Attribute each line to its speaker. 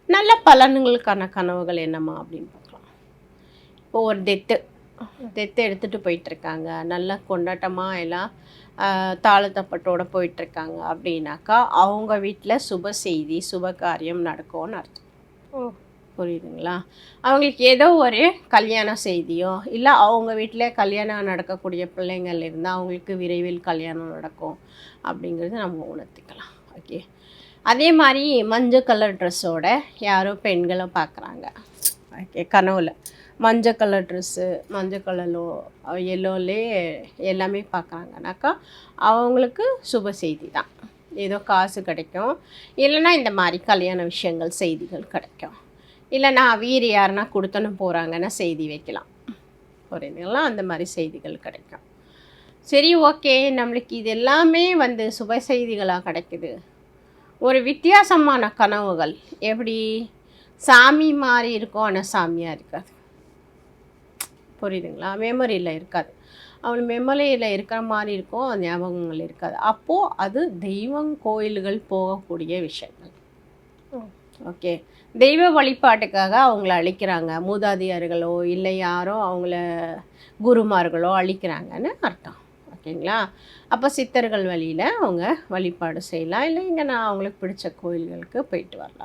Speaker 1: நல்ல பலன்களுக்கான கனவுகள் என்னம்மா அப்படின்னு பார்க்கலாம். இப்போ ஒரு டெத்து எடுத்துகிட்டு போயிட்டுருக்காங்க, நல்லா கொண்டாட்டமாக எல்லாம் தாளத்தப்பட்டோடு போயிட்டுருக்காங்க அப்படின்னாக்கா, அவங்க வீட்டில் சுப செய்தி சுப காரியம் நடக்கும்னு அர்த்தம்.
Speaker 2: ஓ!
Speaker 1: புரியுதுங்களா? அவங்களுக்கு ஏதோ ஒரு கல்யாண செய்தியோ, இல்லை அவங்க வீட்டில் கல்யாணம் நடக்கக்கூடிய பிள்ளைங்கள் இருந்தால் அவங்களுக்கு விரைவில் கல்யாணம் நடக்கும் அப்படிங்கிறது நம்ம உணர்த்திக்கலாம். ஓகே. அதே மாதிரி மஞ்சள் கலர் ட்ரெஸ்ஸோட யாரோ பெண்களை பார்க்குறாங்க. ஓகே, கனவுல மஞ்சள் கலர் ட்ரெஸ்ஸு, மஞ்சள் கலரோ எல்லோலே எல்லாமே பார்க்குறாங்கனாக்கா அவங்களுக்கு சுப செய்தி தான். ஏதோ காசு கிடைக்கும், இல்லைன்னா இந்த மாதிரி கல்யாண விஷயங்கள் செய்திகள் கிடைக்கும், இல்லைனா வீர் யாருன்னா கொடுத்தனு போகிறாங்கன்னா செய்தி வைக்கலாம். புரியுதுங்களா? அந்த மாதிரி செய்திகள் கிடைக்கும். சரி, ஓகே, நம்மளுக்கு இது எல்லாமே சுப செய்திகளாக கிடைக்குது. ஒரு வித்தியாசமான கனவுகள் எப்படி சாமி மாதிரி இருக்கும், ஆனால் சாமியாக இருக்காது. புரியுதுங்களா? மெமரியில் இருக்காது. அவள் மெமரியில் இருக்கிற மாதிரி இருக்கும், ஞாபகங்கள் இருக்காது. அப்போது அது தெய்வம் கோயில்கள் போகக்கூடிய விஷயங்கள். ஓகே. தெய்வ வழிபாட்டுக்காக அவங்கள அழிக்கிறாங்க, மூதாதையர்களோ இல்லை யாரோ அவங்கள குருமார்களோ அழிக்கிறாங்கன்னு அர்த்தம். ஓகேங்களா? அப்போ சித்தர்கள் வழியில் அவங்க வழிபாடு செய்யலாம், இல்லை இங்கே நான் அவங்களுக்கு பிடிச்ச கோயில்களுக்கு போயிட்டு வரலாம்.